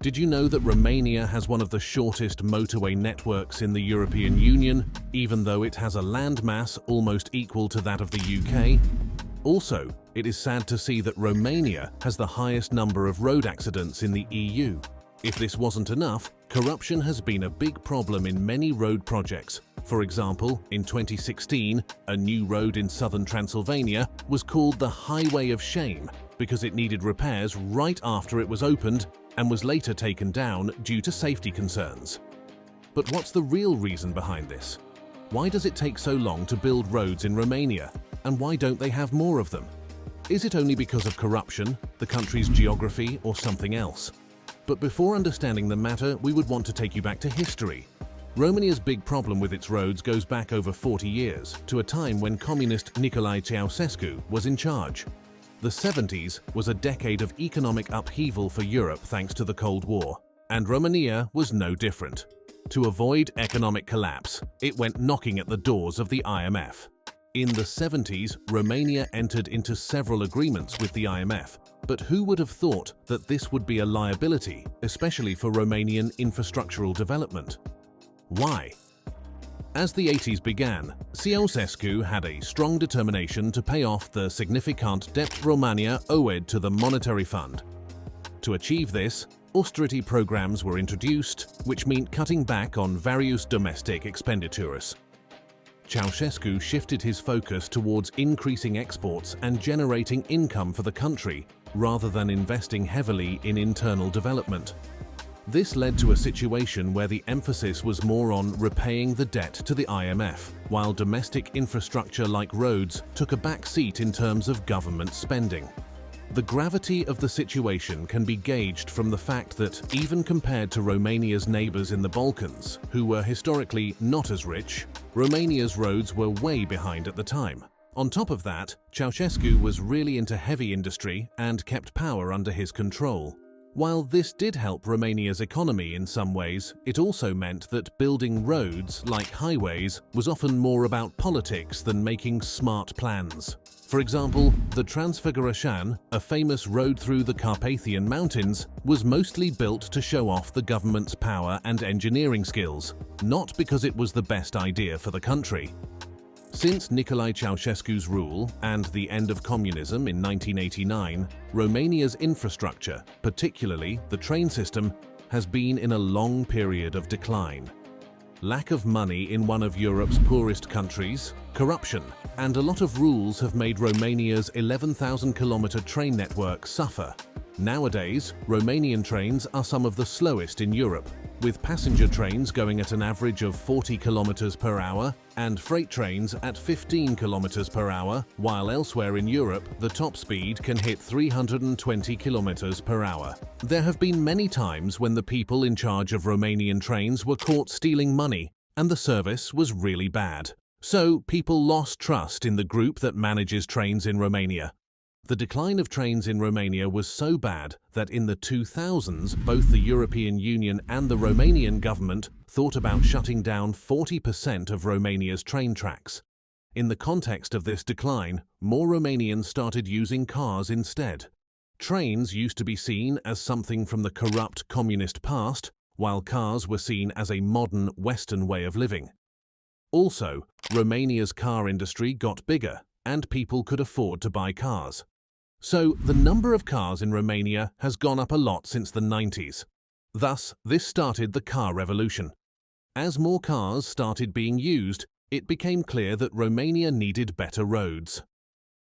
Did you know that Romania has one of the shortest motorway networks in the European Union, even though it has a landmass almost equal to that of the UK? Also, it is sad to see that Romania has the highest number of road accidents in the EU. If this wasn't enough, corruption has been a big problem in many road projects. For example, in 2016, a new road in southern Transylvania was called the Highway of Shame because it needed repairs right after it was opened and was later taken down due to safety concerns. But what's the real reason behind this? Why does it take so long to build roads in Romania? And why don't they have more of them? Is it only because of corruption, the country's geography, or something else? But before understanding the matter, we would want to take you back to history. Romania's big problem with its roads goes back over 40 years, to a time when communist Nicolae Ceausescu was in charge. The 70s was a decade of economic upheaval for Europe thanks to the Cold War, and Romania was no different. To avoid economic collapse, it went knocking at the doors of the IMF. In the 70s, Romania entered into several agreements with the IMF, but who would have thought that this would be a liability, especially for Romanian infrastructural development? Why? As the 80s began, Ceausescu had a strong determination to pay off the significant debt Romania owed to the monetary fund. To achieve this, austerity programs were introduced, which meant cutting back on various domestic expenditures. Ceausescu shifted his focus towards increasing exports and generating income for the country, rather than investing heavily in internal development. This led to a situation where the emphasis was more on repaying the debt to the IMF, while domestic infrastructure like roads took a back seat in terms of government spending. The gravity of the situation can be gauged from the fact that, even compared to Romania's neighbors in the Balkans, who were historically not as rich, Romania's roads were way behind at the time. On top of that, Ceausescu was really into heavy industry and kept power under his control. While this did help Romania's economy in some ways, it also meant that building roads, like highways, was often more about politics than making smart plans. For example, the Transfăgărășan, a famous road through the Carpathian Mountains, was mostly built to show off the government's power and engineering skills, not because it was the best idea for the country. Since Nicolae Ceausescu's rule and the end of communism in 1989, Romania's infrastructure, particularly the train system, has been in a long period of decline. Lack of money in one of Europe's poorest countries, corruption, and a lot of rules have made Romania's 11,000-kilometer train network suffer. Nowadays, Romanian trains are some of the slowest in Europe, with passenger trains going at an average of 40 kilometers per hour and freight trains at 15 kilometers per hour, while elsewhere in Europe, the top speed can hit 320 kilometers per hour. There have been many times when the people in charge of Romanian trains were caught stealing money, and the service was really bad. So people lost trust in the group that manages trains in Romania. The decline of trains in Romania was so bad that in the 2000s, both the European Union and the Romanian government thought about shutting down 40% of Romania's train tracks. In the context of this decline, more Romanians started using cars instead. Trains used to be seen as something from the corrupt communist past, while cars were seen as a modern Western way of living. Also, Romania's car industry got bigger, and people could afford to buy cars. So, the number of cars in Romania has gone up a lot since the 90s. Thus, this started the car revolution. As more cars started being used, it became clear that Romania needed better roads.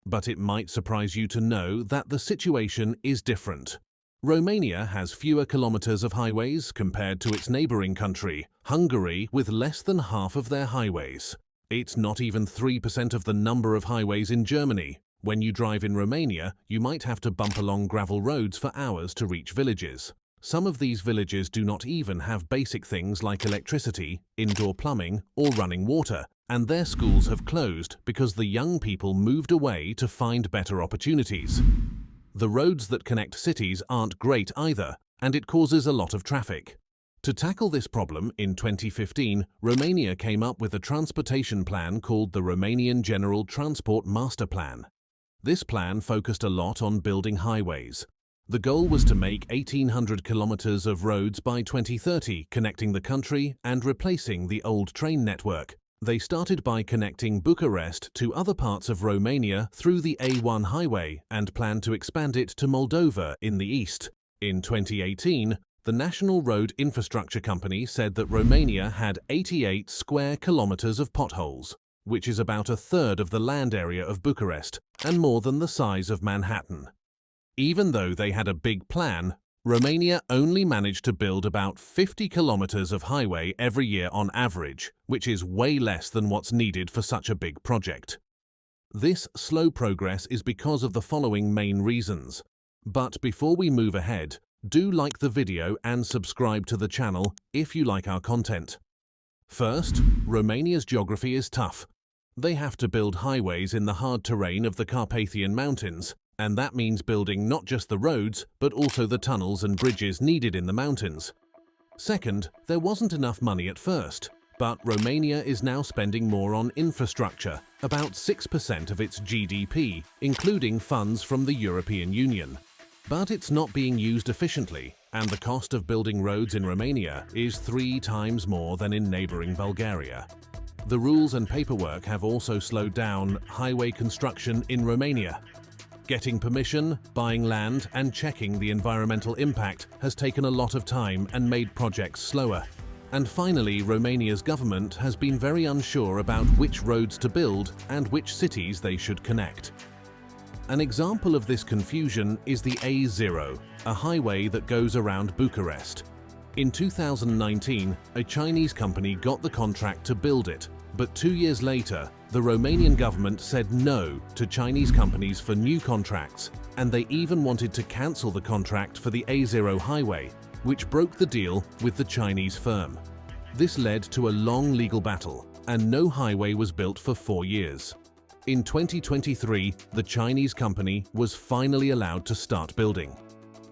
But it might surprise you to know that the situation is different. Romania has fewer kilometers of highways compared to its neighboring country, Hungary, with less than half of their highways. It's not even 3% of the number of highways in Germany. When you drive in Romania, you might have to bump along gravel roads for hours to reach villages. Some of these villages do not even have basic things like electricity, indoor plumbing, or running water, and their schools have closed because the young people moved away to find better opportunities. The roads that connect cities aren't great either, and it causes a lot of traffic. To tackle this problem, in 2015, Romania came up with a transportation plan called the Romanian General Transport Master Plan. This plan focused a lot on building highways. The goal was to make 1,800 kilometers of roads by 2030, connecting the country and replacing the old train network. They started by connecting Bucharest to other parts of Romania through the A1 highway and planned to expand it to Moldova in the east. In 2018, the National Road Infrastructure Company said that Romania had 88 square kilometers of potholes, which is about a third of the land area of Bucharest and more than the size of Manhattan. Even though they had a big plan, Romania only managed to build about 50 kilometers of highway every year on average, which is way less than what's needed for such a big project. This slow progress is because of the following main reasons. But before we move ahead, do like the video and subscribe to the channel if you like our content. First, Romania's geography is tough. They have to build highways in the hard terrain of the Carpathian Mountains, and that means building not just the roads, but also the tunnels and bridges needed in the mountains. Second, there wasn't enough money at first, but Romania is now spending more on infrastructure, about 6% of its GDP, including funds from the European Union. But it's not being used efficiently, and the cost of building roads in Romania is 3 times more than in neighboring Bulgaria. The rules and paperwork have also slowed down highway construction in Romania. Getting permission, buying land, and checking the environmental impact has taken a lot of time and made projects slower. And finally, Romania's government has been very unsure about which roads to build and which cities they should connect. An example of this confusion is the A0, a highway that goes around Bucharest. In 2019, a Chinese company got the contract to build it, but 2 years later, the Romanian government said no to Chinese companies for new contracts, and they even wanted to cancel the contract for the A0 highway, which broke the deal with the Chinese firm. This led to a long legal battle, and no highway was built for 4 years. In 2023, the Chinese company was finally allowed to start building.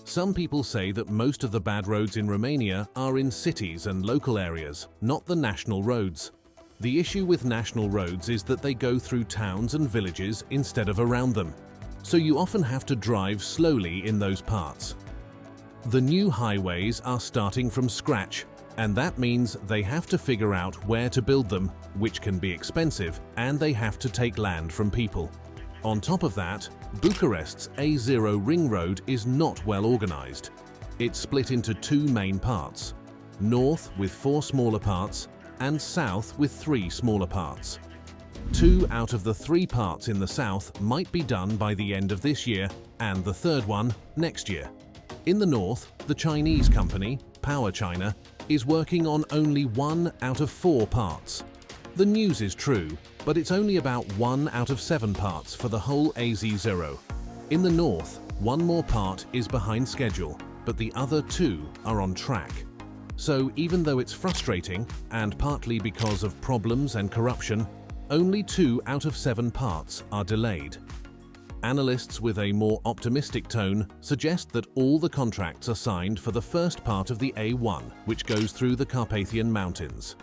Some people say that most of the bad roads in Romania are in cities and local areas, not the national roads. The issue with national roads is that they go through towns and villages instead of around them, so you often have to drive slowly in those parts. The new highways are starting from scratch, and that means they have to figure out where to build them, which can be expensive, and they have to take land from people. On top of that, Bucharest's A0 ring road is not well organized. It's split into 2 main parts, north with 4 smaller parts, and south with 3 smaller parts. 2 out of the 3 parts in the south might be done by the end of this year, and the third one next year. In the north, the Chinese company, Power China, is working on only 1 out of 4 parts. The news is true, but it's only about 1 out of 7 parts for the whole AZ0. In the north, 1 more part is behind schedule, but the other 2 are on track. So even though it's frustrating, and partly because of problems and corruption, only 2 out of 7 parts are delayed. Analysts with a more optimistic tone suggest that all the contracts are signed for the first part of the A1, which goes through the Carpathian Mountains.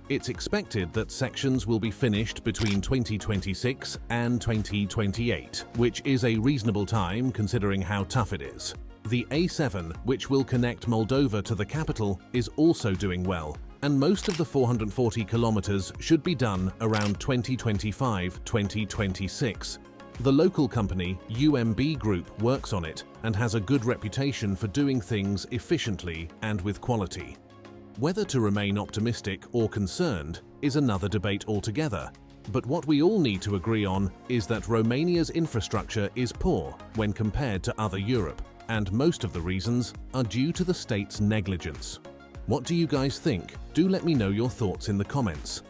It's expected that sections will be finished between 2026 and 2028, which is a reasonable time considering how tough it is. The A7, which will connect Moldova to the capital, is also doing well, and most of the 440 kilometers should be done around 2025-2026. The local company, UMB Group, works on it and has a good reputation for doing things efficiently and with quality. Whether to remain optimistic or concerned is another debate altogether, but what we all need to agree on is that Romania's infrastructure is poor when compared to other Europe, and most of the reasons are due to the state's negligence. What do you guys think? Do let me know your thoughts in the comments.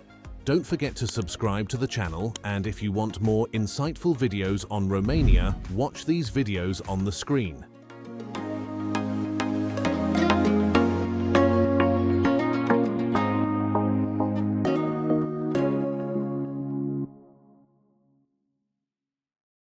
Don't forget to subscribe to the channel, and if you want more insightful videos on Romania, watch these videos on the screen.